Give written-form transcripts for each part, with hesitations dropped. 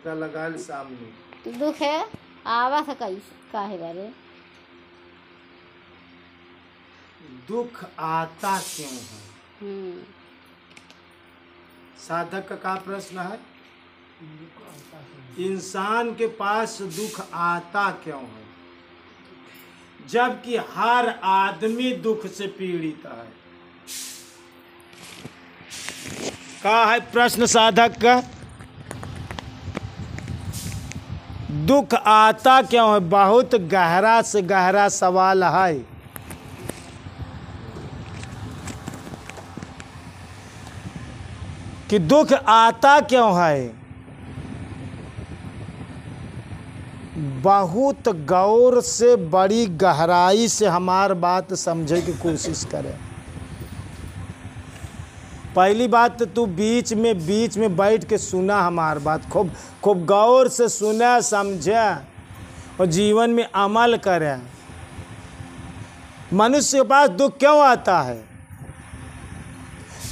टीका लगा ले सामने। दुख है आवा था कैसे काहे बारे? दुख आता क्यों है? साधक का क्या प्रश्न है? इंसान के पास दुख आता क्यों है, जबकि हर आदमी दुख से पीड़ित है? क्या है प्रश्न साधक का? दुख आता क्यों है? बहुत गहरा से गहरा सवाल है। कि दुख आता क्यों है? बहुत गौर से बड़ी गहराई से हमार बात समझे की कोशिश करें। पहली बात तो तू बीच में बैठ के सुना हमार बात, खूब गौर से सुना, समझा और जीवन में अमल करें। मनुष्य के पास दुख क्यों आता है?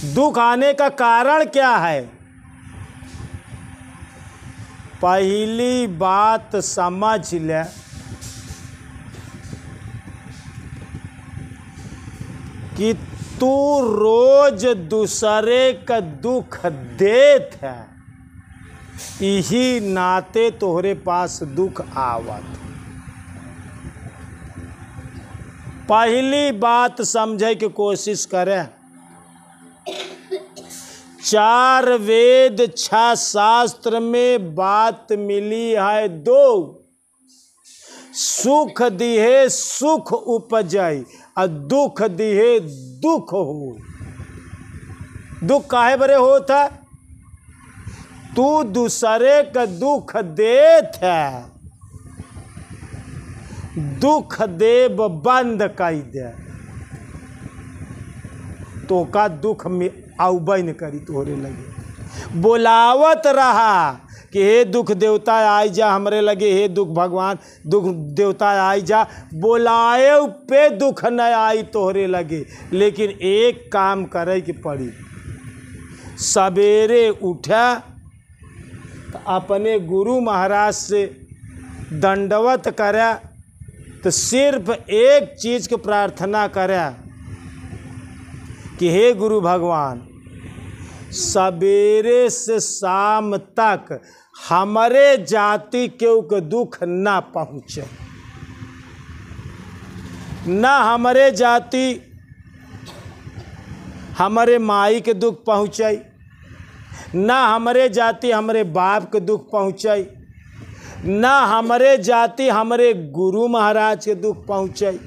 दुख आने का कारण क्या है? पहली बात समझ ले कि तू रोज दूसरे का दुख देत है, यही नाते तोहरे पास दुख आवत। पहली बात समझे की कोशिश करें। 4 वेद 6 शास्त्र में बात मिली है दो। सुख दिहे सुख उपजाई और दुख दिहे दुख हो। दुख काहे बरे होता? तू दूसरे का दुख देत है, दुख देव बंद कर दे तो का दुख में आउबे न करी तोहरे लगे। बोलावत रहा कि हे दुख देवता आई जा हमरे लगे, हे दुख भगवान दुख देवता आई जा। बोलाए पे दुख न आई तोहरे लगे। लेकिन एक काम करे की पड़ी, सवेरे उठा तो अपने गुरु महाराज से दंडवत करे, तो सिर्फ एक चीज की प्रार्थना करे कि हे गुरु भगवान, सवेरे से शाम तक हमारे जाति के दुख ना पहुँचे, ना हमारे जाति हमारे माई के दुख पहुँचे, ना हमारे जाति हमारे बाप के दुख पहुँचे, ना हमारे जाति हमारे गुरु महाराज के दुख पहुँचे,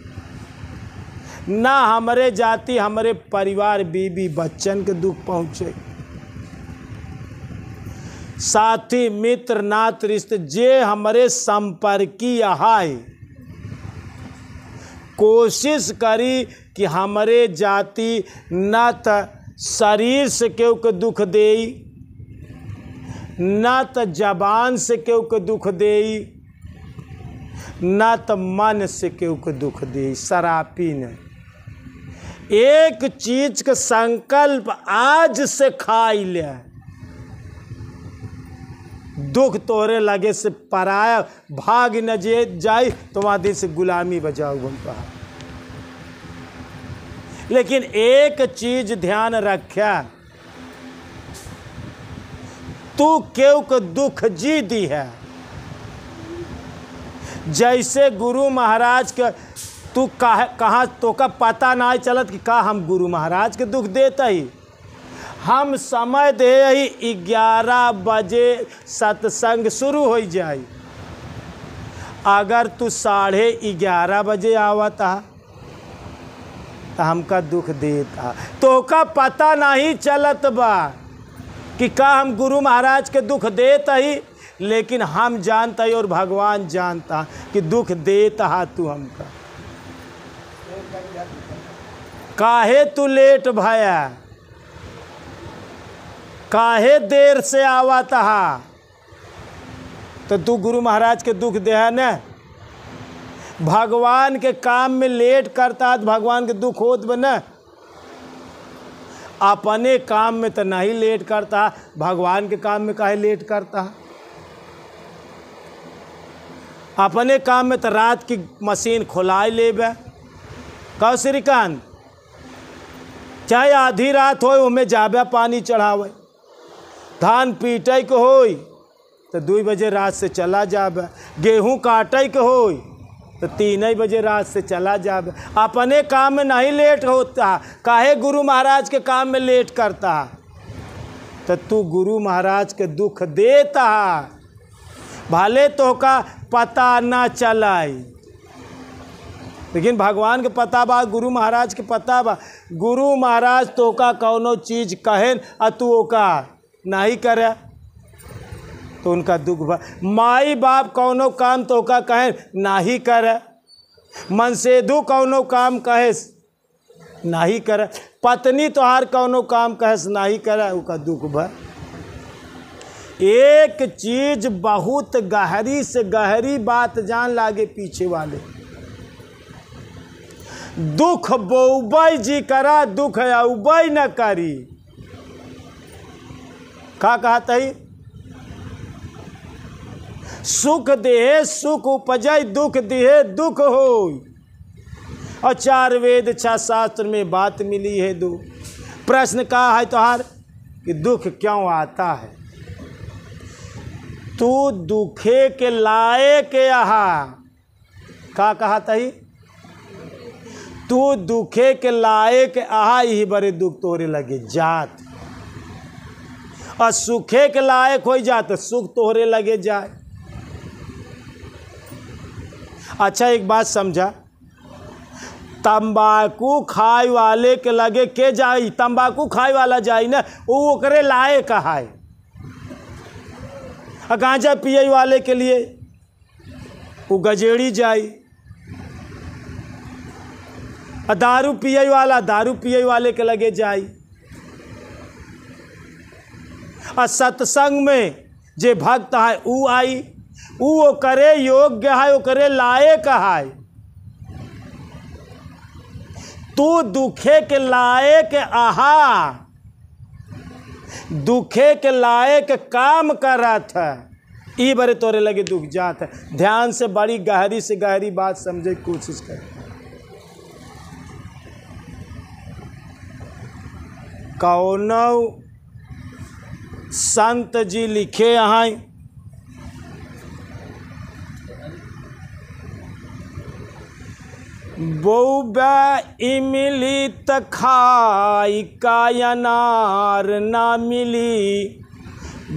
ना हमारे जाति हमारे परिवार बीबी बच्चन के दुख पहुँचे। साथी मित्र नात रिश्ते जे हमारे संपर्की आए, कोशिश करी कि हमारे जाति न तो शरीर से केहू के दुख देई, न तो जबान से केहू के दुख देई, न तो मन से केहू के दुख देई। शराबी ने एक चीज का संकल्प आज से खाई ले, दुख तोरे लगे से पराया भाग न जे जाए तो वहां दिन से गुलामी बजाओ बोलता है। लेकिन एक चीज ध्यान रखा, तू केहू को दुख जी दी है। जैसे गुरु महाराज के तू कहाँ तो का पता ना चलत कि का हम गुरु महाराज के दुख देता ही। हम समय दे ही 11 बजे सत्संग शुरू हो जाए, अगर तू 11:30 बजे आवता तो हमका दुख देता। तो का पता नहीं चलत बा कि का हम गुरु महाराज के दुख देता ही, लेकिन हम जानता ही और भगवान जानता कि दुख देता तू हमका। काहे तू लेट भया, काहे देर से आवता हा, तो तू गुरु महाराज के दुख दे है न। भगवान के काम में लेट करता तो भगवान के दुख होत बन। अपने काम में तो नहीं लेट करता, भगवान के काम में काहे लेट करता। अपने काम में तो रात की मशीन खुला लेबे। कहो श्रीकांत, चाहे आधी रात हो उमें जाबे पानी चढ़ावे, धान पीटे के हो तो 2 बजे रात से चला जाबे, गेहूं काटे के हो तो 3 बजे रात से चला जाबे। अपने काम में नहीं लेट होता, काहे गुरु महाराज के काम में लेट करता? तो तू गुरु महाराज के दुख देता, भले तो का पता ना चलाई, लेकिन भगवान के पता बा, गुरु महाराज के पता बा। गुरु महाराज तो का कौनो चीज कहे आ तू ओका नहीं करे तो उनका दुख बा। माई बाप कौनो काम तो का कहे नहीं करे, मनसेधु कौनो काम कहे नहीं करे, पत्नी तोहार कौनो काम कहे नहीं करे, उनका दुख बा। एक चीज बहुत गहरी से गहरी बात जान लागे पीछे वाले, दुख बोबै जी करा, दुख औबै न करी। का कहत है? सुख देहे सुख उपजै, दुख देहे दुख होय। और 4 वेद 6 शास्त्र में बात मिली है। दो प्रश्न का है तोहार कि दुख क्यों आता है? तू दुखे के लायक आहा। का कहत है? तू दुखे के लायक आहा, यही बड़े दुख तोरे लगे जात, और सुखे के लायक हो जात सुख तोरे लगे जाए। अच्छा एक बात समझा, तंबाकू खाए वाले के लगे के जाई, तंबाकू खाए वाला जाई ना, वो ओकरे लायक है। गांजा पिए वाले के लिए वो गजेड़ी जाई, दारू पिए वाला दारू पिए वाले के लगे जाई। और सत्संग में जे भक्त है ऊ आई, ऊ करे योग्य है, ओकरे लायक है। तू दुखे के लायक आहा, दुखे के लायक काम करत है, ई बरे तोरे लगे दुख जात है। ध्यान से बड़ी गहरी से गहरी बात समझे की कोशिश कर। कौनो संत जी लिखे हैं, बौबा इमली त खाई का अनार ना मिली,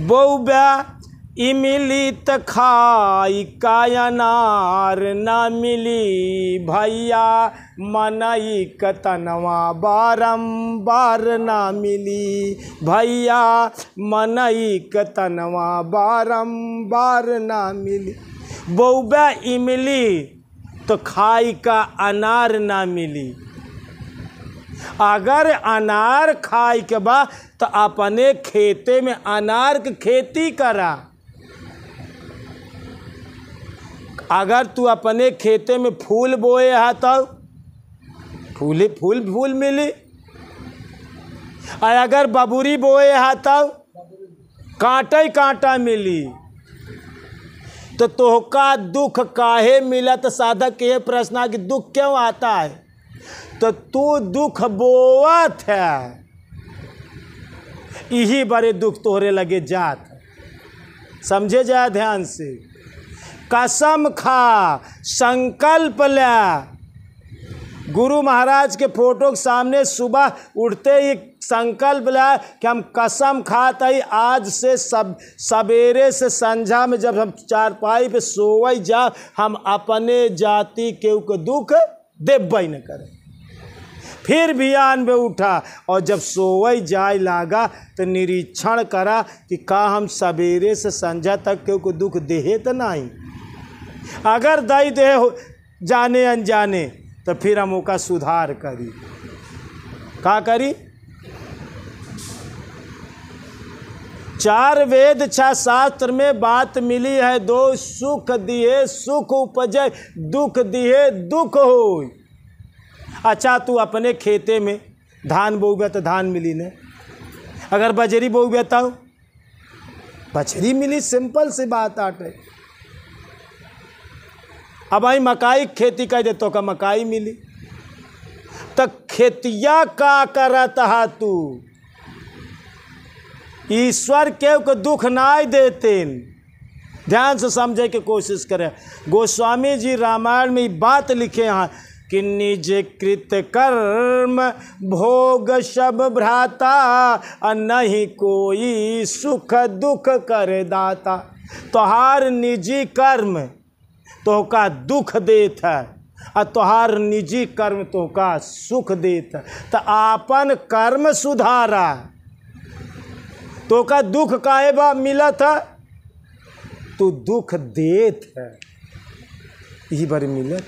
बौबा इमली त खाई का अनार ना मिली, भैया मनई कतनवा बारंबार ना मिली, भैया मनई कतनवा बारंबार ना मिली। बौबा इमली तो खाई का अनार ना मिली। अगर अनार खाई के बा तो अपने खेते में अनार की खेती करा। अगर तू अपने खेते में फूल बोए है तो फूल फूल फूल मिली, और अगर बबूरी बोए है तो कांटा ही कांटा मिली। तो तोहका दुख काहे मिला? तो साधक के प्रश्न कि दुख क्यों आता है? तो तू दुख बोवत है, यही बड़े दुख तोहरे लगे जात। समझे जाए ध्यान से। कसम खा, संकल्प ले। गुरु महाराज के फोटो के सामने सुबह उठते ही संकल्प ले कि हम कसम खाते आज से सवेरे से संझा में जब हम चारपाई पे सोवई जा, हम अपने जाति के दुख देबई न करें। फिर बियान में उठा और जब सोवई जाए लागा तो निरीक्षण करा कि का हम सवेरे से संझा तक के दुख देहे तो नहीं। अगर दई दे जाने अनजाने तो फिर हम उसका सुधार करी। का करी? 4 वेद 6 शास्त्र में बात मिली है। 2 सुख दिए सुख उपजे, दुख दिए दुख हो। अच्छा तू अपने खेते में धान बोगे तो धान मिली ने, अगर बजरी बोगे तो बजरी मिली। सिंपल सी बात आटे। अब भाई मकाई खेती कर दे तो का मकाई मिली। तो खेतिया का करत हा तू, ईश्वर के को दुख नाई देते। ध्यान से समझे की कोशिश करें। गोस्वामी जी रामायण में ये बात लिखे हैं कि निज कृत कर्म भोग सब भ्राता, नहीं कोई सुख दुख कर दाता। तोहार निजी कर्म तोहका दुख देत है और तोहार निजी कर्म तोहका सुख देत है। तो आपन कर्म सुधारा, तोहका दुख काहे बा मिलत है? तू दुख देत है, यही बार मिलत।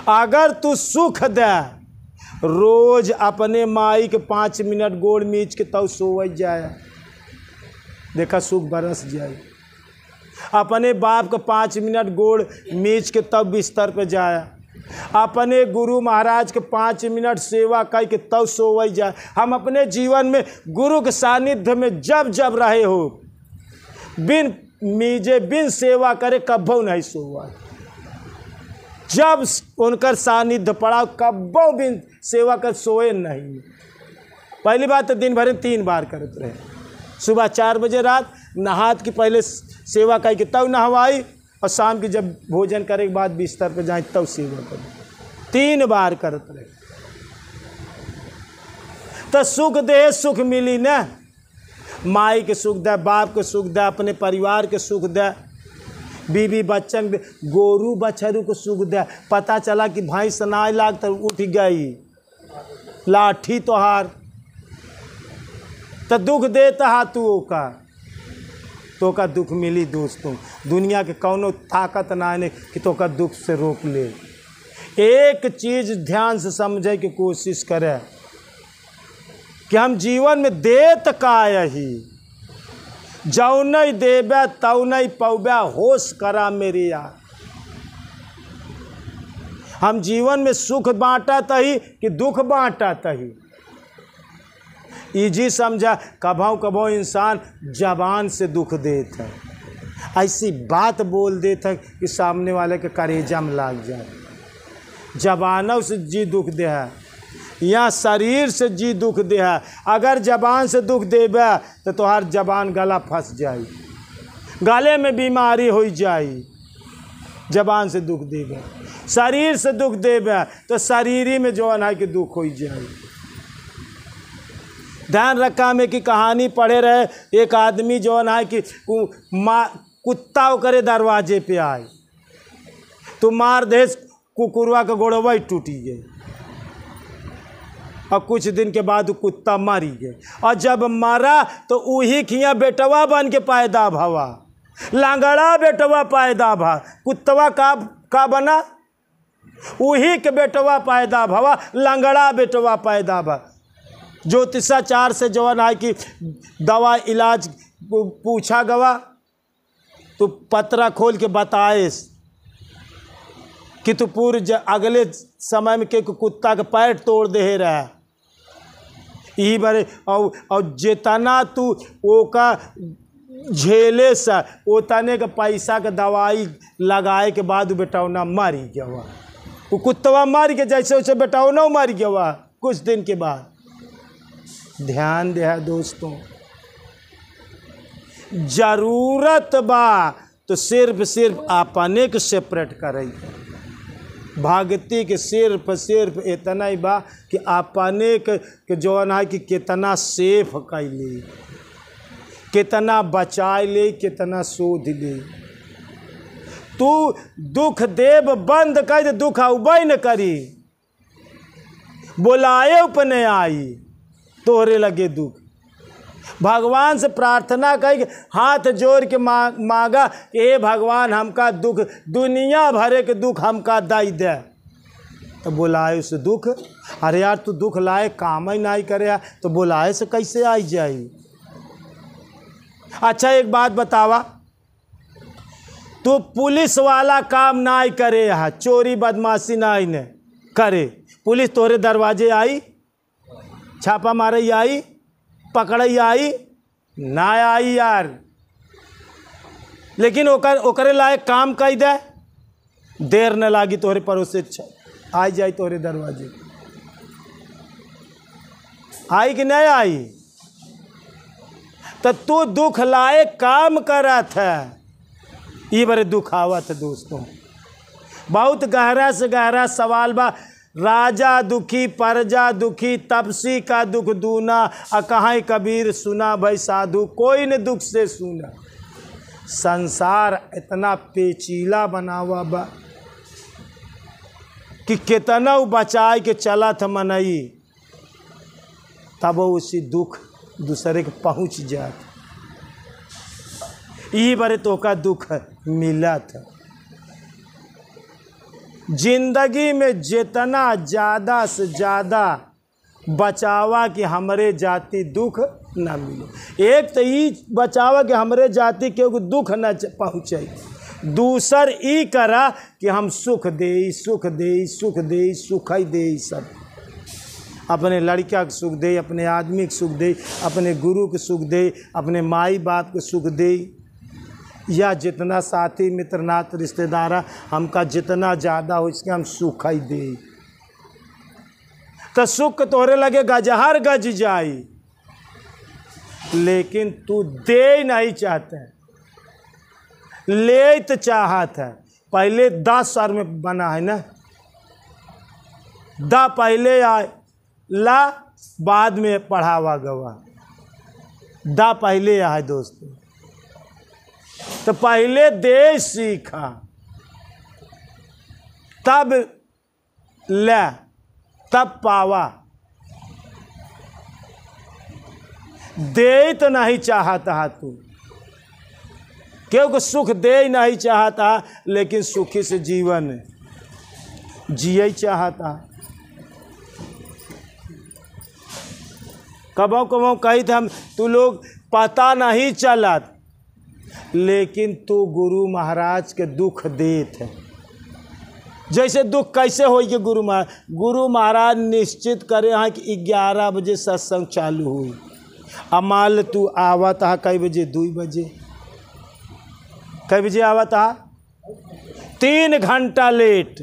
अगर तू सुख दे, रोज अपने माई के 5 मिनट गोड़ मीच के तब सोवत जाए, देखा सुख बरस जाए। अपने बाप के 5 मिनट गोड़ मीच के तब बिस्तर पे जाए, अपने गुरु महाराज के 5 मिनट सेवा कर के तब सोवत जाए। हम अपने जीवन में गुरु के सानिध्य में जब जब रहे हो, बिन मीजे बिन सेवा करे कब्बो नहीं सोवा। जब उनकर सानिध्य पड़ा कब्बो बिन सेवा कर सोए नहीं। पहली बात तो दिन भर में 3 बार करते रहे, सुबह 4 बजे, रात नहात की पहले सेवा कर के तब नहवाई, और शाम की जब भोजन करे के बाद बिस्तर पर जाए तब सेवा करें। 3 बार करते रहे। तो सुख दे सुख मिली न, माई के सुख दे, बाप के सुख दे, अपने परिवार के सुख दे, बीवी बच्चन, गोरू बछरू को सुख दे। पता चला कि भाई सनाई लाग तो उठ गई लाठी तोहार, तो दुख देता हा तू तो का दुख मिली। दोस्तों, दुनिया के कौनो ताकत ना है कि तो का दुख से रोक ले। एक चीज ध्यान से समझे की कोशिश करे कि हम जीवन में देत का ही, जौ नहीं देबे तौ नहीं पौबे, होश करा मेरी यार। हम जीवन में सुख बांटा तही कि दुख बांटा तही, इजी समझा। कभों कभों इंसान जबान से दुख देता है, ऐसी बात बोल देता है कि सामने वाले के करेजा में लाग जाए। जबानों से जी दुख दे है, या शरीर से जी दुख दे है। अगर जबान से दुख देबे तो तोहार जबान गला फंस जाई, गले में बीमारी हो जाई। जबान से दुख देबे, शरीर से दुख देबे तो शरीर में जो है कि दुख हो जाए। ध्यान रखा में कि कहानी पढ़े रहे, एक आदमी जो है कि कुत्ता करे दरवाजे पे आए तो मार दे, कुकुरवा का गोड़वा ही टूटी गई, और कुछ दिन के बाद कुत्ता मारी गए। और जब मारा तो वही खिया बेटवा बन के पैदा भवा, लांगड़ा बेटवा पैदा भा। कुत्तवा का बना, वही के बेटवा पैदा भवा, लांगड़ा बेटवा पैदा भा। ज्योतिषाचार से जवान है कि दवा इलाज पूछा गवा तो पतरा खोल के बताए कि तू पूरे अगले समय में के कुत्ता के पैर तोड़ दे रहा है। यही बारे और जेतना तू ओका झेले सा ओतने का पैसा का दवाई लगाए के बाद बेटौना मारी गया हुआ, वो कुत्तवा मार के जैसे वैसे बेटौना मार गया हुआ कुछ दिन के बाद। ध्यान दे दोस्तों, जरूरत बा तो सिर्फ अपने के सेपरेट करे। भक्ति के सिर्फ इतना ही बा कि अपने के जौन है कि कितना सेफ कैले, कितना बचाए ले, कितना शोध ले। तू दुख देव बंद कर दे, दुख उबई न करी, बोलाए उपने आई तोहरे लगे दुख। भगवान से प्रार्थना कर, हाथ जोड़ के मांगा, ए भगवान हमका दुख, दुनिया भरे के दुख हमका दई दे, तो बोलाए से दुख। अरे यार तू दुख लाए काम ही नहीं करे तो बोलाए से कैसे आई जाई। अच्छा एक बात बतावा, तू पुलिस वाला काम नहीं करे, यहाँ चोरी बदमाशी नहीं ने करे, पुलिस तोरे दरवाजे आई, छापा मारे आई, पकड़ई आई ना आई यार, लेकिन ओकरे लायक काम कर दे, देर न लागी तोहरे पड़ोसे आई जाई तोहरे दरवाजे। आई कि नहीं आई? तो तू दुख लाए काम करत है, ये बड़े दुख आवत है दोस्तों। बहुत गहरा से गहरा सवाल बा। राजा दुखी प्रजा दुखी, तपसी का दुख दूना, कहाँ कबीर सुना भाई साधु कोई न दुख से सुना। संसार इतना पेचीला बना हुआ बा कि कितना बचाए के चला था मनई, तब उसी दुख दूसरे के पहुँच जात। ये बड़े तो का दुख मिला था। जिंदगी में जितना ज़्यादा से ज़्यादा बचावा कि हमरे जाति दुख ना मिले। एक तो ये बचावा कि हमरे जाति के दुख ना पहुँचे, दूसर ई करा कि हम सुख दे सुख दे सुख दे सुख ही दे। सब अपने लड़का के सुख दे, अपने आदमी के सुख दे, अपने गुरु के सुख दे, अपने माई बाप के सुख दे, या जितना साथी मित्र नाथ रिश्तेदारा हमका जितना ज़्यादा हो इसके हम सुख ही दे। तो सुख तोहरे लगे गजहर गज जाई, लेकिन तू दे नहीं चाहते, ले तो चाहत है। पहले 10 साल में बना है ना, दा पहले आए ला बाद में पढ़ावा गवा, दा पहले आए दोस्तों। तो पहले दे सीखा तब ले तब पावा। दे तो नहीं चाहता तू, क्योंकि सुख दे ही नहीं चाहता, लेकिन सुखी से जीवन जिए चाहता। कबो कबो कही थे हम तू लोग पता नहीं चलत, लेकिन तू गुरु महाराज के दुख देत है। जैसे दुख कैसे हो कि गुरु महाराज निश्चित करे हैं कि 11 बजे सत्संग चालू हुई, अब मान ले तू आवत है कई बजे, 2 बजे, कई बजे आवत है 3 घंटा लेट,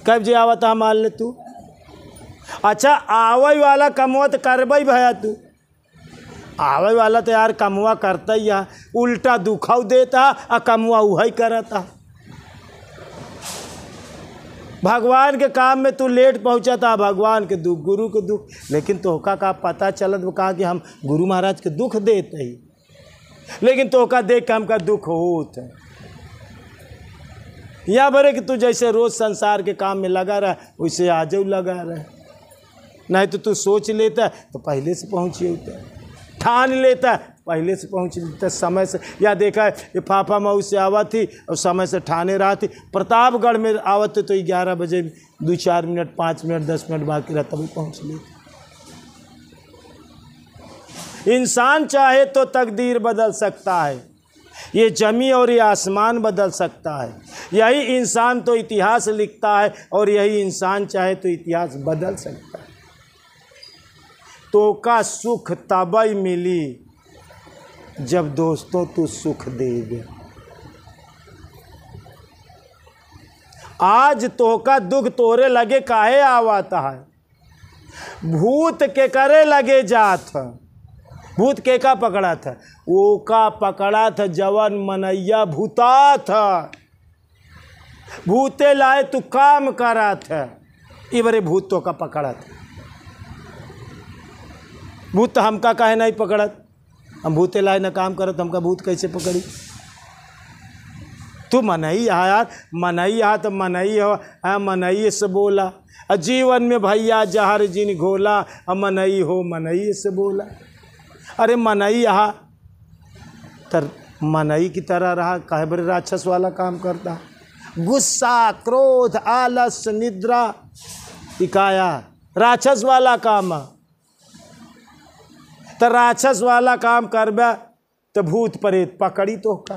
कई बजे आवत है मान ले तू। अच्छा आवे वाला कमवा तो करबई भैया, तू आवे वाला तो यार कमवा करता ही है, उल्टा दुखाव देता और कमवा वही करता। भगवान के काम में तू लेट पहुँचा था, भगवान के दुख गुरु के दुख, लेकिन तोहका का पता चलत वो कहा कि हम गुरु महाराज के दुख देते ही, लेकिन तोहका देख के हमका दुख होता है। या बरे कि तू जैसे रोज़ संसार के काम में लगा रहा वैसे आज लगा रहा, नहीं तो तू सोच लेता तो पहले से पहुँच होता, ठान लेता पहले से पहुँच लेता समय से। या देखा है ये फाफा मऊ से आवत थी और समय से ठाने रहा थी, प्रतापगढ़ में आवत थे तो 11 बजे 2-4 मिनट 5 मिनट 10 मिनट बाकी रहा तभी पहुँच लेते। इंसान चाहे तो तकदीर बदल सकता है, ये जमी और ये आसमान बदल सकता है। यही इंसान तो इतिहास लिखता है और यही इंसान चाहे तो इतिहास बदल सकता है। तो का सुख तबई मिली जब दोस्तों तू सुख देगे। आज तो का दुख तोरे लगे काहे आवाता है, भूत के करे लगे जात, भूत के का पकड़ा था, वो का पकड़ा था जवन मनैया भूता था, भूते लाए तू काम करा था, ये बड़े भूत तो का पकड़ा था। भूत तो हमका काहे नहीं पकड़त, हम भूते लाए न काम करत, हमका भूत कैसे पकड़ी। तू मनई यार, मनई आ तो मनई हो, मनई से बोला, जीवन में भैया जहर जिन घोला, मनई हो मनई से बोला। अरे मनई यहाँ तर मनई की तरह रहा, काहे बड़े राक्षस वाला काम करता, गुस्सा क्रोध आलस निद्रा इकाया राक्षस वाला काम। तो राक्षस वाला काम करबे तो भूत प्रेत पकड़ी तो का,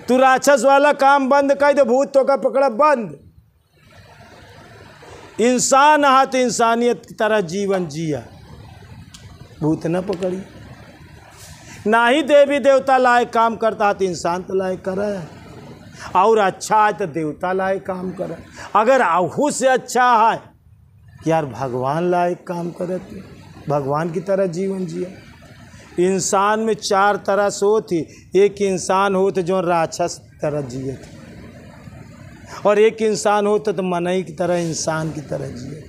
तू राक्षस वाला काम बंद कर दे भूत तो का पकड़ा बंद। इंसान हा तो इंसानियत की तरह जीवन जिया, भूत न पकड़ी। ना ही देवी देवता लायक काम करता तो इंसान तो लायक कर रहा है। और अच्छा है तो देवता लायक काम करे, अगर आहू से अच्छा है कि यार भगवान लायक काम करे, भगवान की तरह जीवन जिया। इंसान में 4 तरह से होती, एक इंसान होते जो राक्षस तरह जिए थे, और एक इंसान होता तो मनई की तरह इंसान की तरह जिए,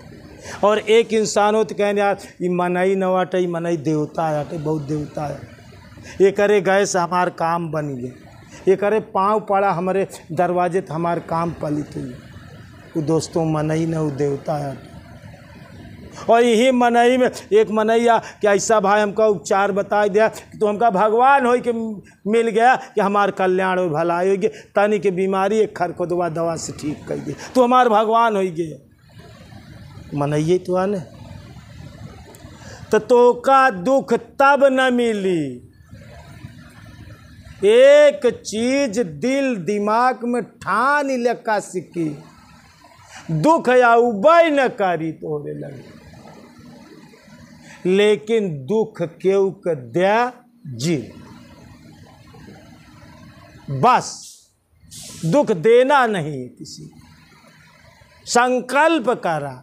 और एक इंसान होते कहने यार ये मनई न आटे, ये मनई देवता आटे, बहुत देवता है, ये करे गए से हमार काम बन गए, ये करे पाँव पड़ा हमारे दरवाजे तो हमार काम पलित हुई। वो दोस्तों मनई न वो देवता आटे। और यही मनई में एक मनैया कि ऐसा भाई हमका उपचार बता दिया तो हमका भगवान हो के मिल गया कि हमार कल्याण और भलाई हो गया, तनी के बीमारी एक खरखुदवा दवा से ठीक कर दी तो हमार भगवान हो गया। मनइये तो आने तो का दुख तब न मिली। एक चीज दिल दिमाग में ठान लका सिकी, दुख या उबई न करी तोरे लगे, लेकिन दुख केहू के दे जी, बस दुख देना नहीं किसी, संकल्प करा।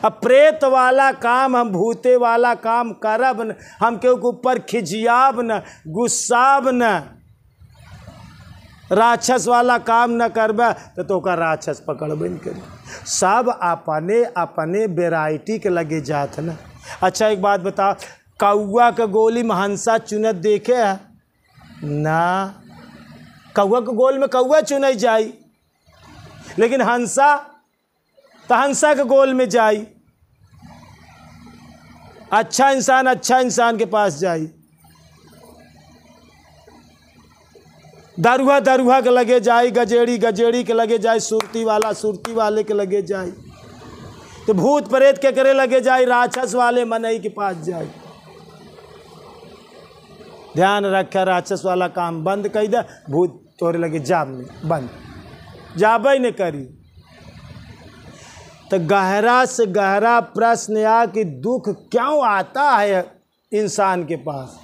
अब प्रेत वाला काम हम भूते वाला काम करब न, हम केहू के ऊपर खिजियाब न, गुस्साब न, राक्षस वाला काम न करबे तो का राक्षस पकड़बे न करी। सब अपने अपने वेराइटी के लगे जात ना। अच्छा एक बात बताओ, कौआ के गोली में हंसा चुनत देखे है ना? कौआ के गोल में कौआ चुनई जाई, लेकिन हंसा तो हंसा के गोल में जाई। अच्छा इंसान के पास जाई, दरुहा दरुहा के लगे जाई, गजेड़ी गजेड़ी के लगे जाई, सुरती वाला सुरती वाले के लगे जाई, तो भूत प्रेत के करे लगे जाई, राक्षस वाले मनई के पास जाई। ध्यान रखे, राक्षस वाला काम बंद कर दे, भूत तोरे लगे जाब में बंद, जाबे न करी। तो गहरा से गहरा प्रश्न आ कि दुख क्यों आता है इंसान के पास?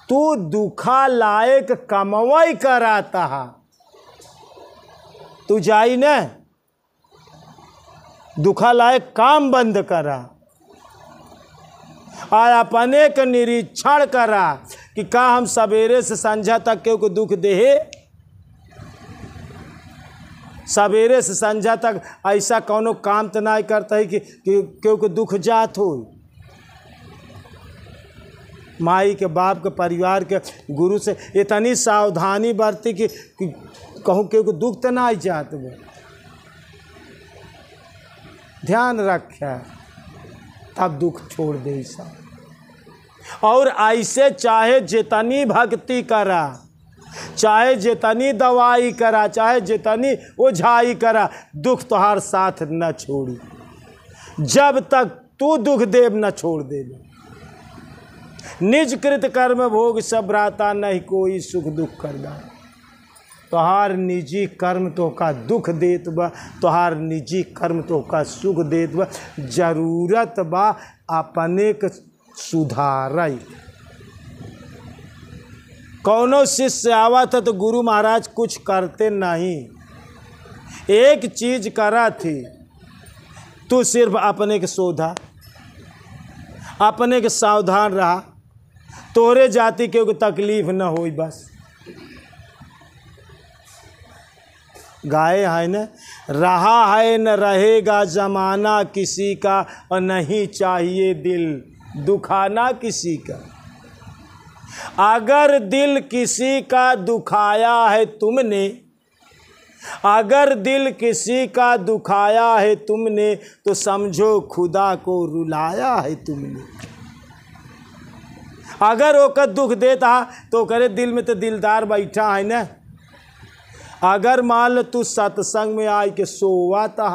तू दुखा लायक कमवाई कराता है, तू जाई न दुखा लायक काम बंद करा और अपने का निरीक्षण करा कि का हम सवेरे से संझा तक केहू को दुख दे, सवेरे से संझा तक ऐसा कौनो काम तो नहीं करता है कि केहू को दुख जात हो। माई के बाप के परिवार के गुरु से इतनी सावधानी बरती कि कहूँ केहू को दुख तो नहीं जात वो। ध्यान रखे तब दुख छोड़ दे ऐसा। और ऐसे चाहे जितनी भक्ति करा, चाहे जितनी दवाई करा, चाहे जितनी ओझाई करा, दुख तुम्हार साथ न छोड़ी। जब तक तू दुख देव न छोड़ दे। निज कृत कर्म भोग सब राता, नहीं कोई सुख दुख करदा। तोहार निजी कर्म तो का दुख देत बा, तोहार निजी कर्म तो का सुख देत बा। जरूरत बा अपने के सुधारई। कौनो शिष्य आवा था तो गुरु महाराज कुछ करते नहीं, एक चीज करा थी, तू सिर्फ अपने के शोधा, अपने के सावधान रहा, तोरे जाति के तकलीफ न होई बस। गाए है न, रहा है न रहेगा जमाना किसी का, और नहीं चाहिए दिल दुखाना किसी का। अगर दिल किसी का दुखाया है तुमने, अगर दिल किसी का दुखाया है तुमने, तो समझो खुदा को रुलाया है तुमने। अगर ओकर दुख देता तो करे दिल में तो दिलदार बैठा है न। अगर मान लो तू सत्संग में आई के सोवाता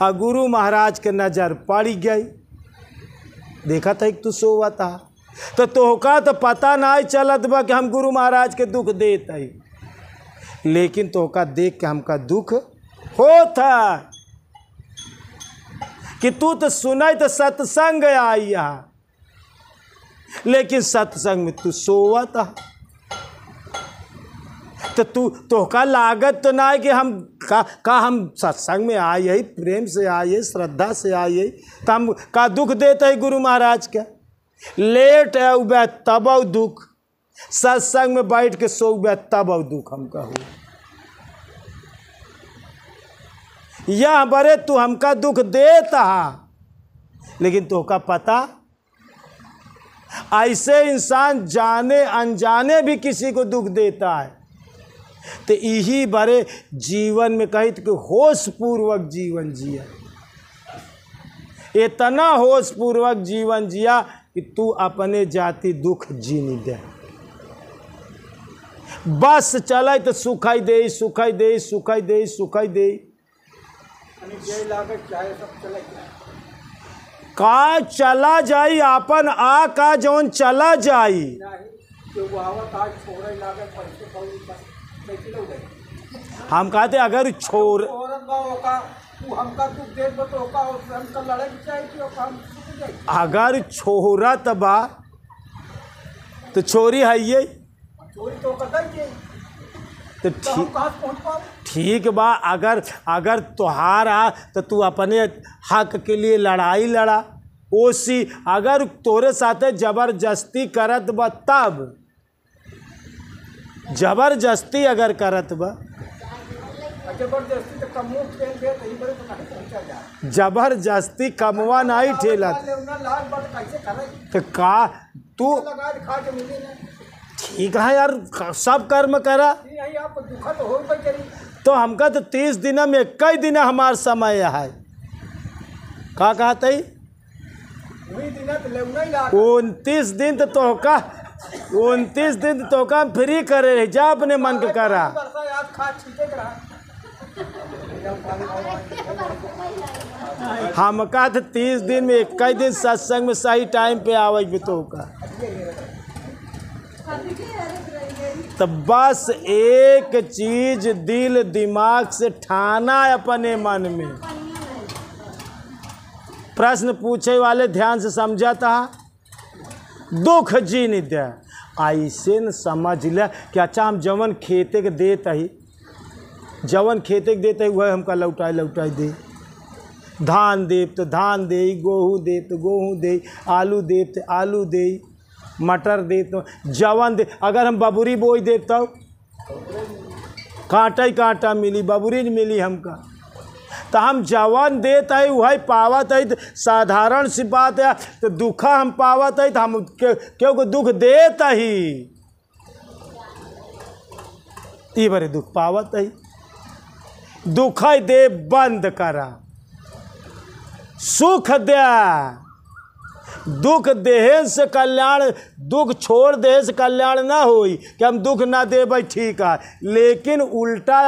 और गुरु महाराज के नज़र पड़ गई, देखा था कि तू सोवाता, तो तोहका तो पता नहीं चलत बा कि हम गुरु महाराज के दुख देते ही, लेकिन तोहका देख के हमका दुख होता कि तू तो सुनाई तो सत्संग आई यहाँ, लेकिन सत्संग में तू सोवता। तो तू तोहका लागत तो ना है कि हम का हम सत्संग में आए है, प्रेम से आए है, श्रद्धा से आए है, तो हम का दुख देते है गुरु महाराज का। लेट है उबे तब दुख, सत्संग में बैठ के सो उबे तब दुख हमका हो। या बरे तू हमका दुख देता, लेकिन तोहका पता ऐसे इंसान जाने अनजाने भी किसी को दुख देता है। तो यही बड़े जीवन में कही कि होश पूर्वक जीवन जिया, इतना होश पूर्वक जीवन जिया कि तू अपने जाति दुख जी नहीं दे। बस चले तो सुखाई दे, सुखाई दे, सुखाई दे, सुखाई दे। का चला जाई आपन आ का जौन चला जाई। हम कहते अगर छोर अगर छोरत बा तो छोरी है ये तो ठीक बा। अगर तुहारा तो तू अपने हक के लिए लड़ाई लड़ा। ओसी अगर तोरे साथे जबरदस्ती करत बा, तब जबरदस्ती अगर करत बा, जबरदस्ती कमवा नहीं ठेलत तो का तू ठीक है यार, सब कर्म करा। तो हमका तो 30 दिन में 21 दिन हमार समय है। का कहते 29 दिन तो तोहका 29 दिन तो काम फ्री करे, जा अपने मन के करा। हमका तो 30 दिन में 21 दिन सत्संग में सही टाइम पे आवे भी तो का। तो बस एक चीज दिल दिमाग से ठाना अपने मन में। प्रश्न पूछे वाले ध्यान से समझाता, दुख जी नहीं दे। ऐसे न समझ ले कि अच्छा हम जवन खेते के देते ही, जवन खेते के देते ही वह हमका लौटाई दे। धान देव तो धान दे, गेहूँ देव तो गेहूँ दे, आलू देव तो आलू दे, मटर दे तो जवन दे। अगर हम बबुरी बोई देता हूँ कांटा ही कांटा मिली, बबुरी नहीं मिली हमका। तो हम जवन देता है वही पावत है। तो साधारण सी बात है, तो दुखा हम पावत है तो हम क्यों दुख देता ही, ये बड़े दुख पावत है। दुख दे बंद करा, सुख दे। दुख देहे से कल्याण, दुख छोड़ दे से कल्याण ना होई कि हम दुख ना दे भाई, ठीक है, लेकिन उल्टा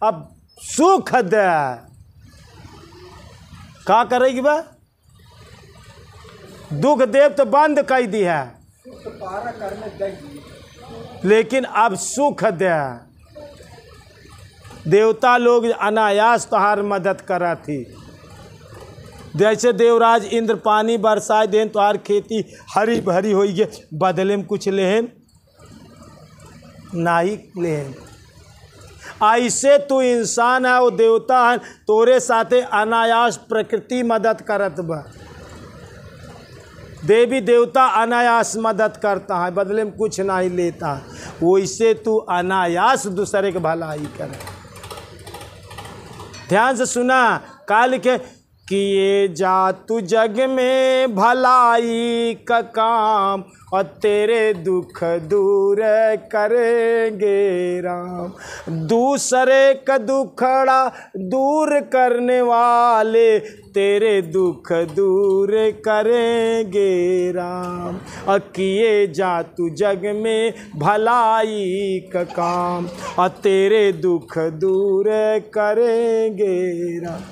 अब सुख दे। का करेगी बा? दुख देव तो बंद कर दी है, लेकिन अब सुख दे। देवता लोग अनायास तोहार मदद करा थी। जैसे देवराज इंद्र पानी बरसाए देन तोहार खेती हरी भरी हो गए, बदले में कुछ लेहन नहीं लेहन। ऐसे तू इंसान है, वो देवता है, तोरे साथे अनायास प्रकृति मदद करत बा। देवी देवता अनायास मदद करता है, बदले में कुछ नहीं लेता है। वैसे तू अनायास दूसरे के भलाई करे। ध्यान से सुना, काल के किए जा तू जग में भलाई का काम, और तेरे दुख दूर करेंगे राम। दूसरे का दुखड़ा दूर करने वाले, तेरे दुख दूर करेंगे राम। और किए जा तू जग में भलाई का काम, और तेरे दुख दूर करेंगे राम।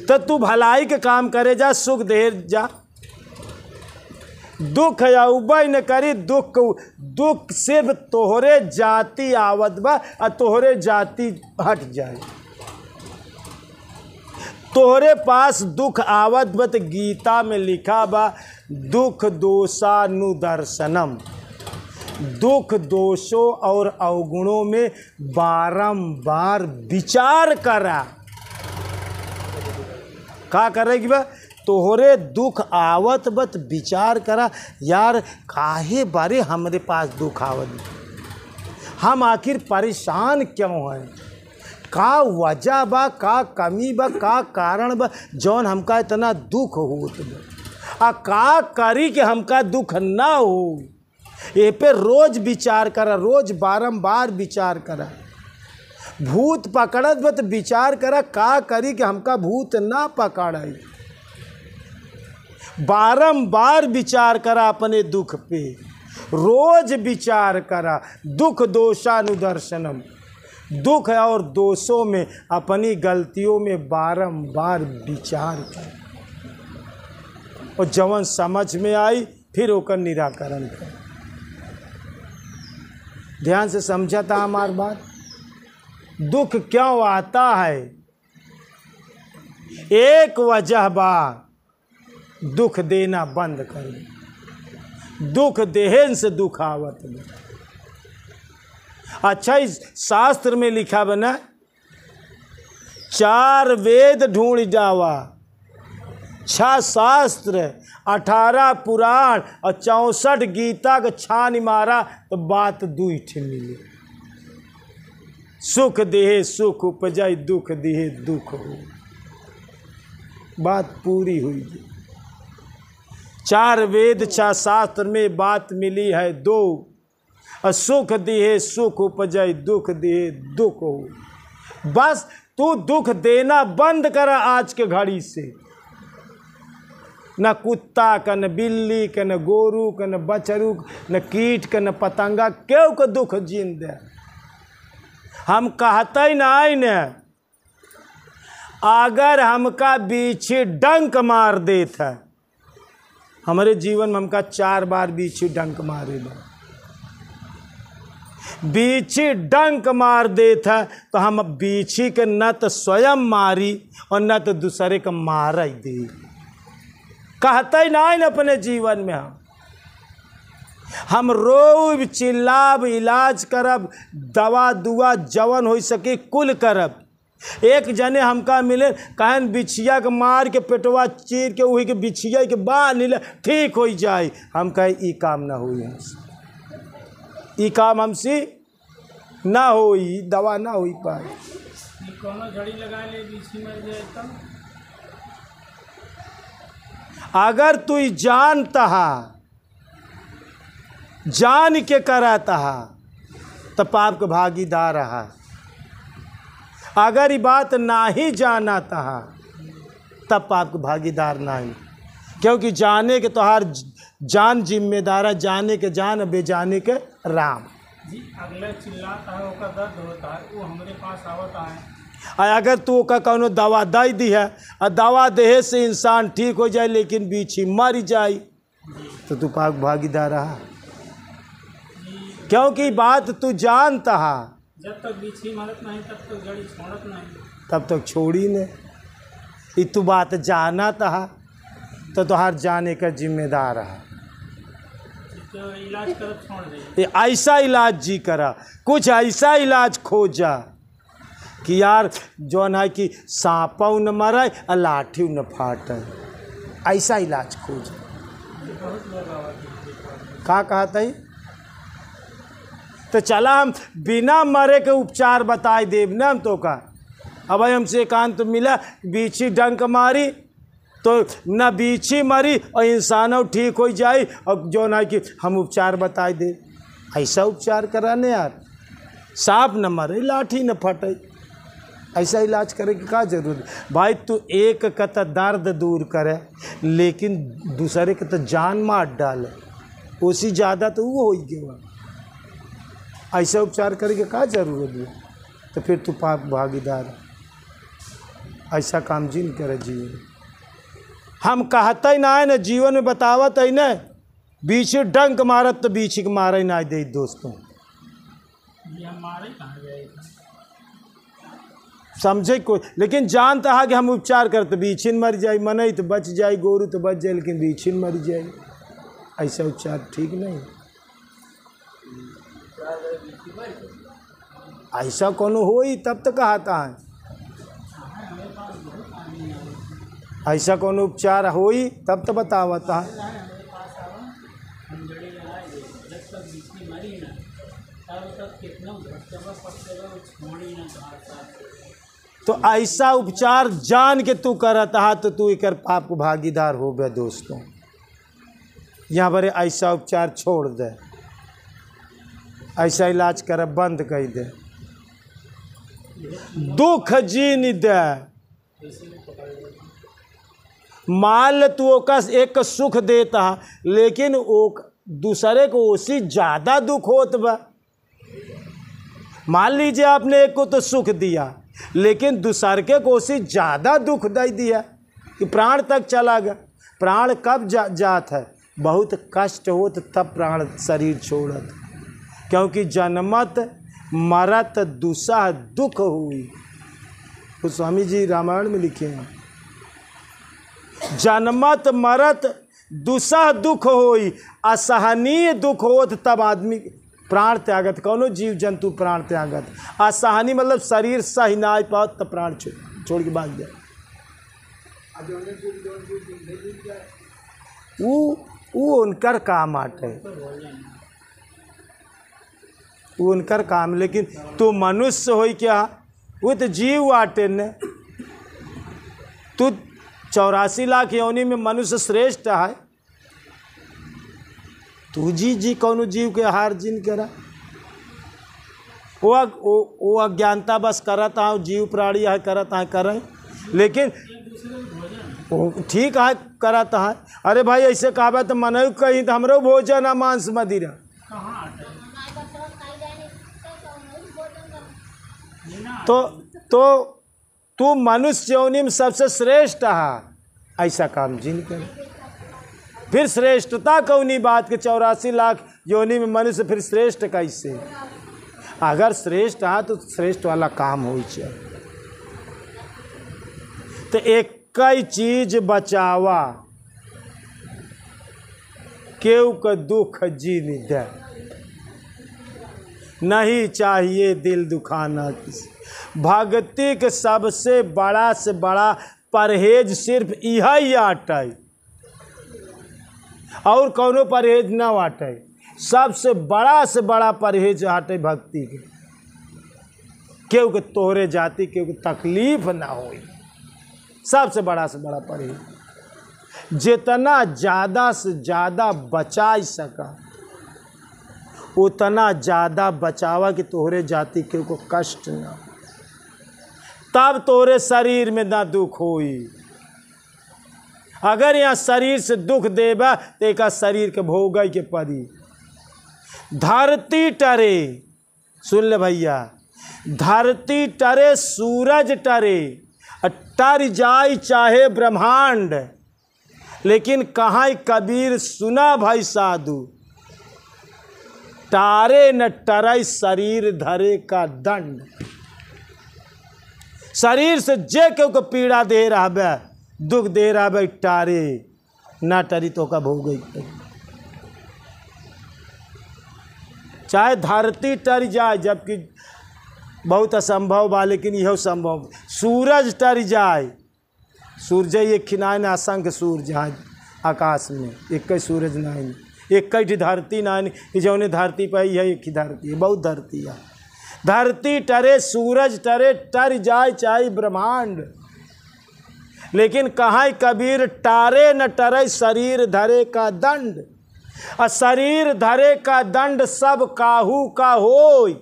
तो तू भलाई के काम करे जा, सुख दे जा। दुख उबई न करी, दुख सिर्फ तोहरे जाति आवत बा, और तोहरे जाति हट जाए। तोहरे पास दुख आवत बा तो गीता में लिखा बा, दुख दोषानुदर्शनम। दुख दोषों और अवगुणों में बारंबार विचार करा। का करेगी बा? तोहरे दुख आवत बत विचार करा, यार काहे बारे हमरे पास दुख आवत, हम आखिर परेशान क्यों हैं, का वजह बा, का कमी बा, का कारण बा जौन हमका इतना दुख होत बा, आ का करी कि हमका दुख ना हो। ये पे रोज विचार करा, रोज बारंबार विचार करा। भूत पकड़त बा तो विचार करा का करी कि हमका भूत ना पकड़े। बारंबार विचार करा अपने दुख पे, रोज विचार करा। दुख दोषानुदर्शनम, दुख और दोषों में अपनी गलतियों में बारंबार विचार कर, और जवन समझ में आई फिर ओकर निराकरण कर। ध्यान से समझा था हमारी बात? दुख क्यों आता है? एक वजह बा, दुख देना बंद कर। दुख देहन से दुख आवत बा। अच्छा, इस शास्त्र में लिखा बना 4 वेद ढूंढ जावा, 6 शास्त्र, 18 पुराण और 64 गीता का छान मारा तो बात 2 ठे मिले। सुख देहे सुख उपजाई, दुख देहे दुख हो। बात पूरी हुई। 4 वेद 6 शास्त्र में बात मिली है 2, और सुख दिए सुख उपजाई, दुख दिए दुख हो। बस तू दुख देना बंद करा आज के घड़ी से। न कुत्ता का, न बिल्ली का, न गोरू का, न बछरू, न कीट का, न पतंगा, क्यों को दुख जीन दे। हम कहते नहीं न, अगर हमका बीछी डंक मार देता, हमारे जीवन में हमका 4 बार बीछी डंक मारे बा। बीछी डंक मार देता तो हम बीछी के न तो स्वयं मारी और न तो दूसरे को मार ही दे। कहते ही नहीं अपने जीवन में हम रोब चिल्लाब, इलाज करब, दवा दुआ जवन हो सके कुल करब। एक जने हमका मिले कहन बिछिया के मार के पेटवा चीर के वही के बिछिया के बांध ले ठीक हो जाए। हम कहे ई काम ना हुई, हमसे ई काम हमसे ना होई, दवा ना हुई पाए। कोनो झड़ी लगा ले बिछी मर जाए तब। अगर तू जानता जान के कराता तो पाप का भागीदार रहा। अगर ये बात नहीं जाना था तब पाप का भागीदार नहीं, क्योंकि जाने के तोहार जान जिम्मेदार है, जाने के जान, बेजाने के राम। जी अगला चिल्लाता है, उसका दर्द होता है, वो हमारे पास आवता है। अगर तू का कौनो दवा दे दी है और दवा देहे से इंसान ठीक हो जाए लेकिन बीच ही मर जाए तो तू पाप भागीदार रहा, क्योंकि बात तू जानता है। जब तक बीछी मरत नहीं तब तक जड़ी छोड़त नहीं, तब तक छोड़ी ने। ये तू बात जाना था तो तुहार जाने का जिम्मेदार है। तो इलाज कर छोड़ दे। ऐसा इलाज जी करा, कुछ ऐसा इलाज खोजा कि यार जो है कि सांपौ न मरे और लाठी न फाटे, ऐसा इलाज खोज। बहुत लोग आवत का कहता है तो चला हम बिना मरे के उपचार बताए देव न हम तो का। अब हमसे एकांत तो मिला बीछी डंक मारी तो न बीछी मरी और इंसानों ठीक हो जाए, और जो ना कि हम उपचार बताए दे, ऐसा उपचार कराने यार। सांप न मरे लाठी न फटे, ऐसा इलाज करे की का जरूरत भाई। तू एक का तो दर्द दूर करे लेकिन दूसरे के तो जान मार डाले, उससे ज़्यादा तो वो हो गया। ऐसा उपचार करे के का जरूरत है? तो फिर तू पाप भागीदार, ऐसा काम जिन करे जीवन। हम कहते ही ना है ना जीवन में बतावत है ना, बीछी डंक मारत तो बीछी के मारे ना दे दोस्तों। हमारे कहाँ जाएगा समझे कोई, लेकिन जानता है कि हम उपचार करते बीछिन मर जाए, मनई तो बच जाए, गोरू तो बच जाए, लेकिन बीछिन मर जाए। ऐसा उपचार ठीक नहीं। ऐसा कोनो होई तब तो कहता है, ऐसा कोनो उपचार होई तब तो बतावता है। हमारे पास आवा हम जड़ी लगाए दे जब तक बीच मरी ना तब तक कितना भटकवा पड़तेगा वो छोड़ी ना घाटा। तो ऐसा उपचार जान के तू करता है तो तू एकर पाप को भागीदार हो गया। दोस्तों यहाँ पर ऐसा उपचार छोड़ दे, ऐसा इलाज कर बंद कर दे, दुख जीन दे। मान तू ओका एक सुख देता लेकिन ओ दूसरे को उसी ज़्यादा दुख होत बा। मान लीजिए आपने एक को तो सुख दिया लेकिन दूसरे के को उसी ज़्यादा दुख दे दिया कि प्राण तक चला गया। प्राण कब जात है, बहुत कष्ट होत तब प्राण शरीर छोड़त, क्योंकि जन्मत मरत दुसह दुख हुई। तो स्वामी जी रामायण में लिखे हैं, जन्मत मरत दुसह दुख होई, असहनीय दुख होत तब आदमी प्राण त्यागत। कौनो जीव जंतु प्राण त्यागत, असहनीय मतलब शरीर सही ना पाओ तब प्राण छोड़ के भाग जाए। वो उनकर काम आटे, वो उनकर काम। लेकिन तू मनुष्य हो क्या, वो तो जीव आटे ने। तू 84 लाख योनि में मनुष्य श्रेष्ठ है। तू जी कौन जीव के हार जिन करा, वो अज्ञानता बस करता है, जीव प्राणी है करता है करें, लेकिन ठीक है करता है। अरे भाई ऐसे कहा तो मन कहीं तो हमरो भोजन है मांस मदिरा। तो तू मनुष्य योनि में सबसे श्रेष्ठ है, ऐसा काम जिन करे। फिर श्रेष्ठता कौनी बात के 84 लाख योनि में मनुष्य फिर श्रेष्ठ कैसे? अगर श्रेष्ठ है तो श्रेष्ठ वाला काम हो चाहिए। तो एक कई चीज बचावा, केव का दुख जीन दे, नहीं चाहिए दिल दुखाना किसी। भक्ति के सबसे बड़ा से बड़ा परहेज सिर्फ यही आटे, और कौनो परहेज न आटे। सबसे बड़ा से बड़ा परहेज आटे भक्ति के, केव के तोहरे जाति केव के तकलीफ ना हो। सबसे बड़ा से बड़ा परहेज जितना ज़्यादा से ज़्यादा बचा सका उतना ज़्यादा बचावा कि तोहरे जाति केव को कष्ट ना, तब तोरे शरीर में ना दुख होई। अगर यहाँ शरीर से दुख देबा तो एक शरीर के भोग के परी। धरती टरे, सुन ले भैया, धरती टरे सूरज टरे, टर जाए चाहे ब्रह्मांड, लेकिन कहाँ कबीर सुना भाई साधु, टारे न टरे शरीर धरे का दंड। शरीर से जे के को पीड़ा दे रहा बे, दुख दे रहा बे, टारे ना टरी तो का भोग। चाहे धरती टर जाए, जबकि बहुत असंभव बा, लेकिन यह संभव। सूरज टर जाए, सूरज एक खिनाए ना, असंख्य सूरज है आकाश में, एक सूरज नहीं, एक धरती नहीं। जौने धरती पर है एक ही धरती है, बहुत धरती है। धरती टरे सूरज टरे, टर जाए चाहे ब्रह्मांड, लेकिन कहाँ कबीर टारे न टरे शरीर धरे का दंड। और शरीर धरे का दंड सब काहू का होय,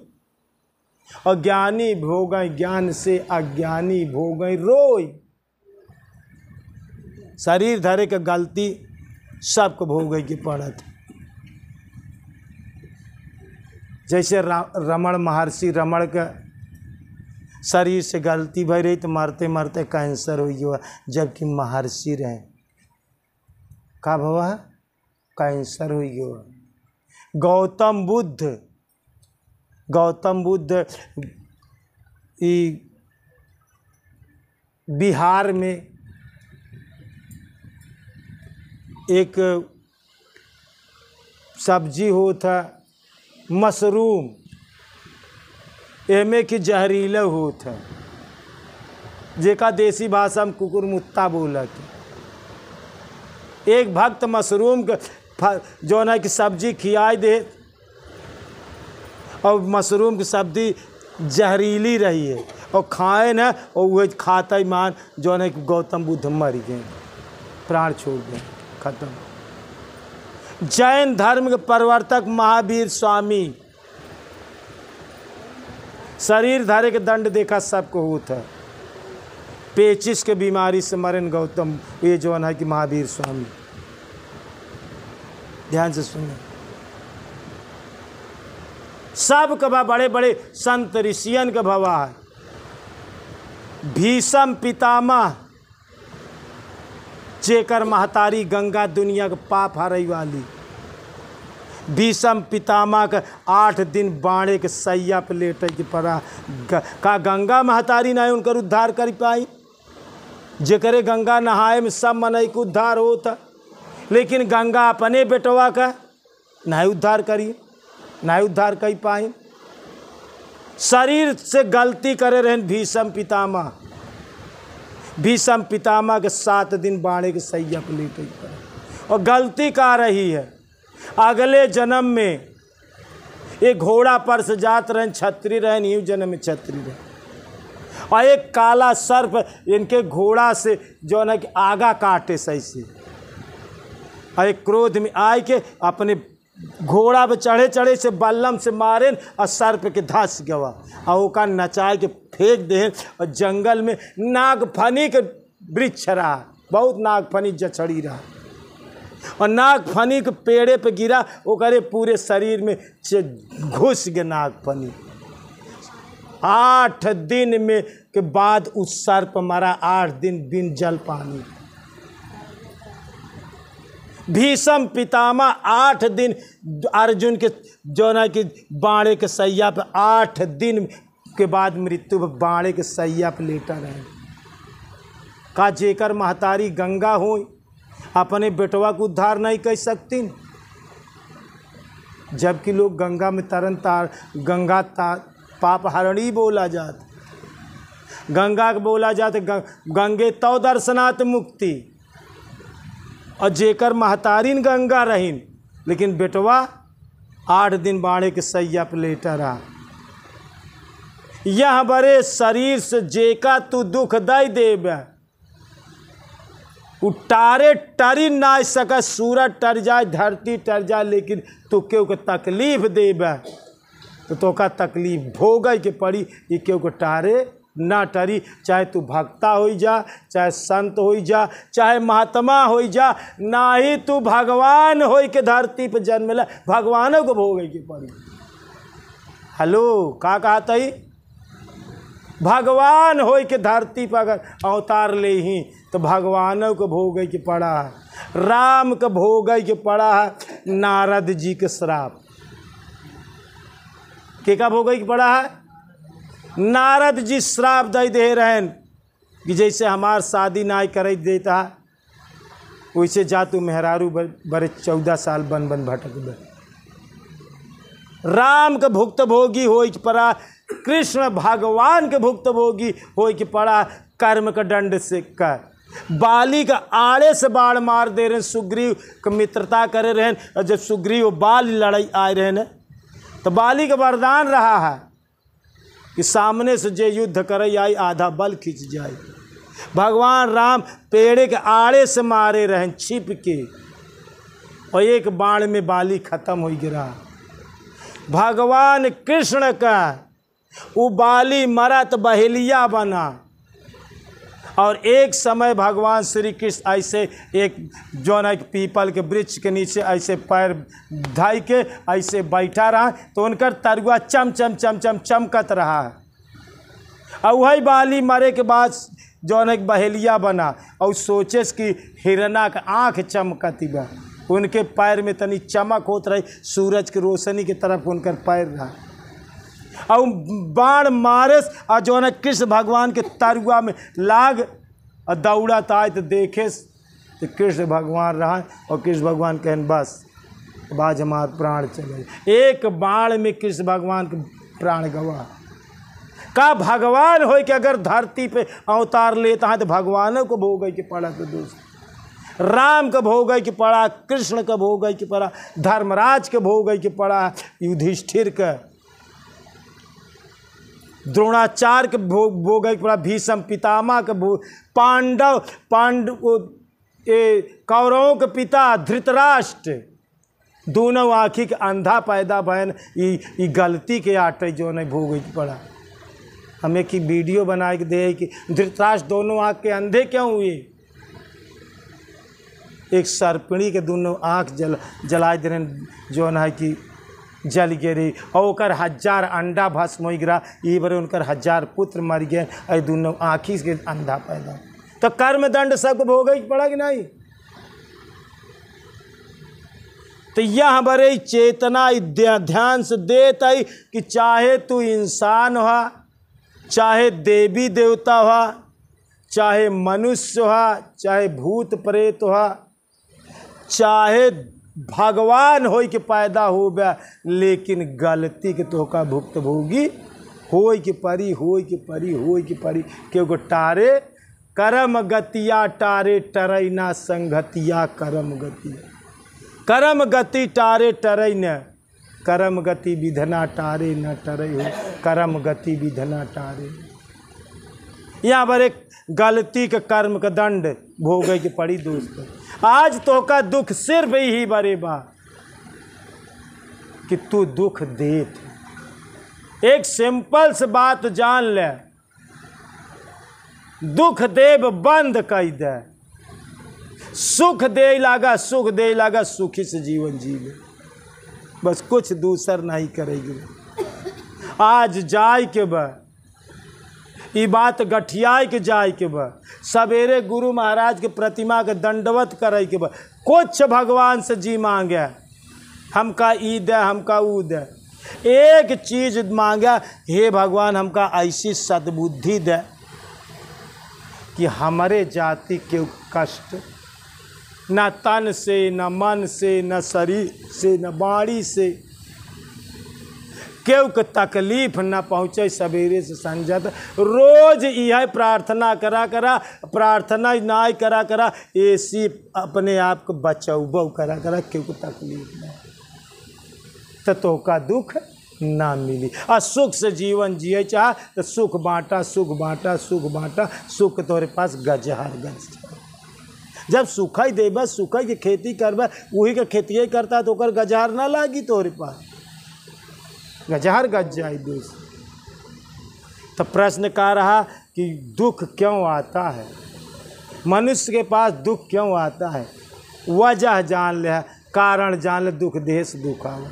और ज्ञानी भोगै ज्ञान से अज्ञानी भोगै रोय। शरीर धरे के गलती सबको भोगै के पड़त। जैसे रमण महर्षि रमण के शरीर से गलती भई रही तो मरते मरते कैंसर हो गया, जबकि महर्षि रहे का भवा कैंसर हो गया। गौतम बुद्ध बिहार में एक सब्जी होता मशरूम एमे की जहरीला होत है, जेका देसी भाषा में कुकुर मुत्ता बोलत। एक भक्त मशरूम के जो है कि सब्जी खियाई दे, और मशरूम की सब्जी जहरीली रही है और खाए ना, और वह खाता ही मान जो है कि गौतम बुद्ध मर गए, प्राण छोड़ गए, खत्म। जैन धर्म के प्रवर्तक महावीर स्वामी, शरीर धारे के दंड देखा सबको होता है, पेचिस के बीमारी से मरन गौतम, ये जो है कि महावीर स्वामी। ध्यान से सुनिए, सब कभा बड़े बड़े संत ऋषियन का भवा है। भीष्म पितामह जेकर महतारी गंगा दुनिया के पाप हरई वाली, भीष्म पितामह के 8 दिन बाणे के सैया पे लेटे के पड़ा। का गंगा महतारी नहीं उनकर उद्धार कर पाई? जेकरे गंगा नहाए में सब मनई के उद्धार होता, लेकिन गंगा अपने बेटवा का नहीं उद्धार करिए, नहीं उद्धार कर पाए। शरीर से गलती करे रहे भीष्म पितामह, भीष्म पितामह के 7 दिन बाणे के सैया पे लेटे पड़े, और गलती का रही है। अगले जन्म में एक घोड़ा पर से जात रहे, छत्री रहे, न्यू जन्म में छत्री रहे, और एक काला सर्प इनके घोड़ा से जो है कि आगा काटे सही से, और एक क्रोध में आए के अपने घोड़ा पे चढ़े चढ़े से बल्लम से मारे और सर्प के धस गवा, और ओका नचाए के फेंक दे। और जंगल में नागफनी के वृक्ष रहा, बहुत नागफनी जछड़ी रहा, और नागफनी के पेड़े पे गिरा, ओकरे पूरे शरीर में घुस गए नागफनी। 8 दिन में के बाद उस सर्प मरा, 8 दिन बिन जल पानी। भीष्म पितामह 8 दिन अर्जुन के जो ना कि बाणे के सैया पे 8 दिन के बाद मृत्यु पे बाणे के सैया पे लेटा रहे। का जेकर महतारी गंगा हो अपने बेटवा को उद्धार नहीं कर सकती, जबकि लोग गंगा में तरन तार गंगा पाप हरणी बोला जाता, गंगा के बोला जाते गंगे तो दर्शनात् मुक्ति, और जेकर महतारीन गंगा रहीन, लेकिन बेटवा 8 दिन बाणे के सैया पे लेटा रहा। यह बड़े शरीर से जेका तू दुख दई देब, उटारे टरी ना सका, सूरज टर जाए, धरती टर जाए, लेकिन तू क्यों को तकलीफ देब, तो तोका तकलीफ भोगे के पड़ी। ये क्यों को टारे ना टरी, चाहे तू भक्ता हो जा, चाहे संत हो जा, चाहे महात्मा हो जा, ना ही तू भगवान हो के धरती पे जन्मेला, भगवानों को भोगे के पड़ी। हेलो, का कहता ही? भगवान हो के धरती पर अगर अवतार ले ही तो भगवानों को भोगे के पड़ा है, राम को भोगे के पड़ा है, नारद जी के श्राप के का भोगे के पड़ा है? नारद जी श्राप दे रहन कि जैसे हमार शादी नाई कर देता वैसे जा तू मेहरारू बड़े 14 साल बन बन भटक बे। राम के भुक्त भोगी हो के पड़ा, कृष्ण भगवान के भुक्त भोगी हो के पड़ा, कर्म का दंड से कर। बाली का आड़े से बाढ़ मार दे रहे, सुग्रीव का मित्रता करे रहे, और जब सुग्रीव बाल लड़ाई आए रहे न, तो बाली का वरदान रहा है कि सामने से जे युद्ध करे आई आधा बल खींच जाए। भगवान राम पेड़े के आड़े से मारे रहें छिप के, और एक बाण में बाली खत्म हो गिरा। भगवान कृष्ण का वो बाली मरत बहेलिया बना, और एक समय भगवान श्री कृष्ण ऐसे एक जो है पीपल के वृक्ष के नीचे ऐसे पैर धाई के ऐसे बैठा रहा, तो उनका तरुआ चम चम चम चम चमकत रहा है। और वही बाली मरे के बाद जो है बहेलिया बना, और सोचे कि हिरना का आँख चमकती बा, उनके पैर में तनी चमक होत रही, सूरज की रोशनी की तरफ उनकर पैर रहा, और बाण मारे और जो है कृष्ण भगवान के तरुआ में लाग और दौड़ा ताए तो देखे तो कृष्ण भगवान रहा, और कृष्ण भगवान कहन बस बाज हमार प्राण चले। एक बाण में कृष्ण भगवान के प्राण गवा। का भगवान हो कि अगर धरती पे अवतार लेता है तो भगवानों को भोग के पड़ा तो दोस्त, राम का भोग के पड़ा, कृष्ण का भोग के पड़ा, धर्मराज के भोग के पड़ा, युधिष्ठिर का, द्रोणाचार्य के भोग के पड़ा, भीष्म पितामह के भोग, कौरवों के पिता धृतराष्ट्र, दोनों आँखी के अंधा पैदा बहन ये गलती के आटे जो नहीं भोग के पड़ा। हमें की वीडियो बना के दे कि धृतराष्ट्र दोनों आँख के अंधे क्यों हुए। एक सर्पिणी के दोनों आँख जला दे जो है कि जल गिरी और ओकर 1000 अंडा भस्म हो गिरा। ये बार उनकर 1000 पुत्र मर गए और दोनों आँखी के अंधा पैदा। तो कर्म दंड सबको भोग पड़ा कि नहीं। तो यह बड़े चेतना ध्यान से देता ही कि चाहे तू इंसान हुआ, चाहे देवी देवता हुआ, चाहे मनुष्य हुआ, चाहे भूत प्रेत हुआ, चाहे भगवान हो के पैदा हो गया, लेकिन गलती के तोहका भुक्तभोगी हो के परी, हो के परी, हो के परी। क्योंकि टारे कर्म गतिया टारे टरई ना संगतिया कर्म गति। कर्म गति टारे टरई न, कर्म गति विधना टारे न टरई हो, कर्म गति विधना टारे। यहाँ पर एक गलती के कर्म का दंड भोगे की पड़ी दोस्तों। आज तो का दुख सिर्फ यही बरे बा कि तू दुख देत। एक सिंपल से बात जान ले, दुख देव बंद कर दे, सुख दे लागा, सुख दे लागा, सुखी से जीवन जीवे, बस कुछ दूसर नहीं करेगी। आज जाय के बा ये बात गठियाई के जाय के बा, सवेरे गुरु महाराज के प्रतिमा के दंडवत करे के बा, कुछ भगवान से जी मांगे, हमका ई दे, हमका ऊ दे। एक चीज मांगा, हे भगवान हमका ऐसी सद्बुद्धि दे कि हमारे जाति के कष्ट न तन से, न मन से, न शरीर से, न वाणी से केव के तकलीफ न पहुँचे। सवेरे से संझा रोज यह प्रार्थना करा करा, प्रार्थना ना करा करा, ऐसी अपने आप को बचाऊ करा करा, केव को तकलीफ न तो का दुख ना मिली। और सुख से जीवन जिए चाह तो सुख बांटा, सुख बांटा, सुख बांटा, सुख तोरे पास गजहर गज। जब सुखाई देबा, सुखाई के खेती करबा, वही के खेती करता तो ओकर गजहर ना लागी तोरे पास, गजहर गज जाए दोस्त। तो प्रश्न का रहा कि दुख क्यों आता है, मनुष्य के पास दुख क्यों आता है, वजह जान ले, कारण जान ले, दुख देह से दुख आवा।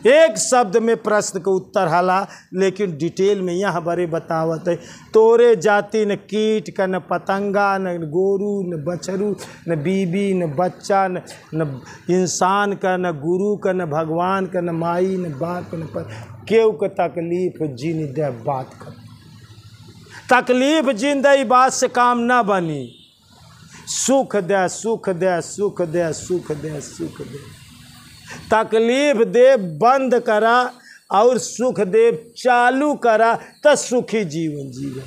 एक शब्द में प्रश्न का उत्तर हला, लेकिन डिटेल में यहाँ बड़े बतावत है। तोरे जाति न कीट का, न पतंगा, न गोरू, न बछरू, न बीबी, न बच्चा, न इंसान का, न गुरु का, न भगवान का, न माई, न बाप, न पर केव का तकलीफ जिन दे बात कर। तकलीफ जिन दे बात से काम न बनी। सुख दे, सुख दे, सुख दे, सुख दे, सुख दे। तकलीफ दे बंद करा और सुख दे चालू करा, तो सुखी जीवन जीवे।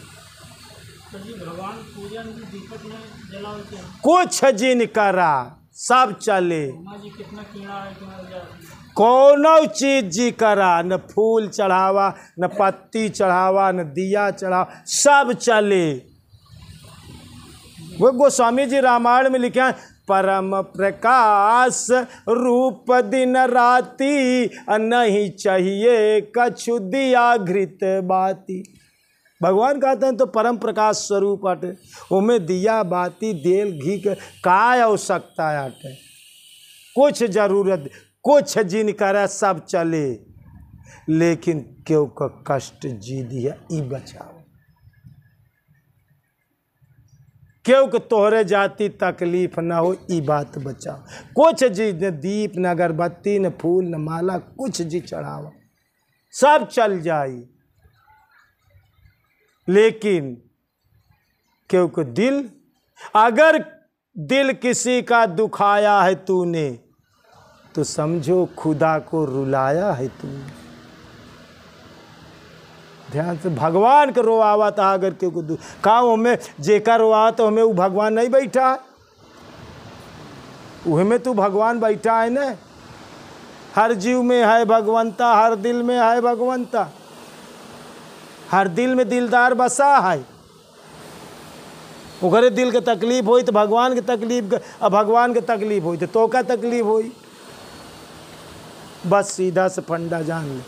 भगवान पूजन भी दीपक में जलाते हैं, कुछ जिन करा सब चले। जी कितना कीड़ा है, कोनो चीज जी करा, न फूल चढ़ावा, न पत्ती चढ़ावा, न दिया चढ़ावा, सब चले। वो गोस्वामी जी रामायण में लिखे हैं, परम प्रकाश रूप दिन राती, नहीं चाहिए कछु दिया घृत बाती। भगवान कहते हैं तो परम प्रकाश स्वरूप अटे, उमें दिया बाती तेल घी के का आवश्यकता अटे। कुछ जरूरत, कुछ जिन करे सब चले, लेकिन क्यों का कष्ट जी दिया ई बचाओ। क्यों कि तोहरे जाति तकलीफ ना हो ई बात बचाओ। कुछ जी न दीप, न अगरबत्ती, न फूल, न माला, कुछ जी चढ़ावा, सब चल जाई। लेकिन क्यों कि दिल, अगर दिल किसी का दुखाया है तूने, तो समझो खुदा को रुलाया है तुमने। ध्यान से, भगवान के रोआवा था अगर क्यों को का हमें जेका रोआ तो हमें वो भगवान नहीं बैठा है, वह में तू भगवान बैठा है ना। हर जीव में है भगवंता, हर दिल में है भगवंता, हर दिल में दिलदार बसा है। ओकरे दिल के तकलीफ होई तो भगवान के तकलीफ, अब भगवान के तकलीफ होई तो का तकलीफ होई। बस सीधा से फंडा जान ले,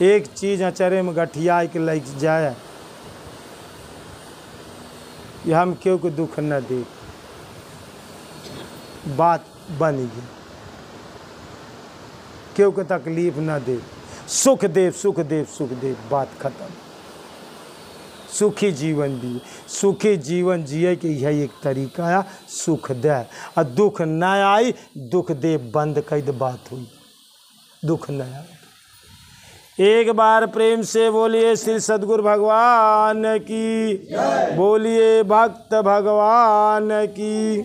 एक चीज अचरे में गठिया के लग जाए, ये हम क्यों को दुख न दे, बात बन गई। क्यों को तकलीफ न दे, सुख देव सुख देव सुख देव, बात खत्म। सुखी जीवन भी, सुखी जीवन जिए के यह एक तरीका है, सुख दे और दुख न आई, दुख दे बंद कर दे, बात हुई, दुख न आई। एक बार प्रेम से बोलिए श्री सद्गुरु भगवान की, बोलिए भक्त भगवान की।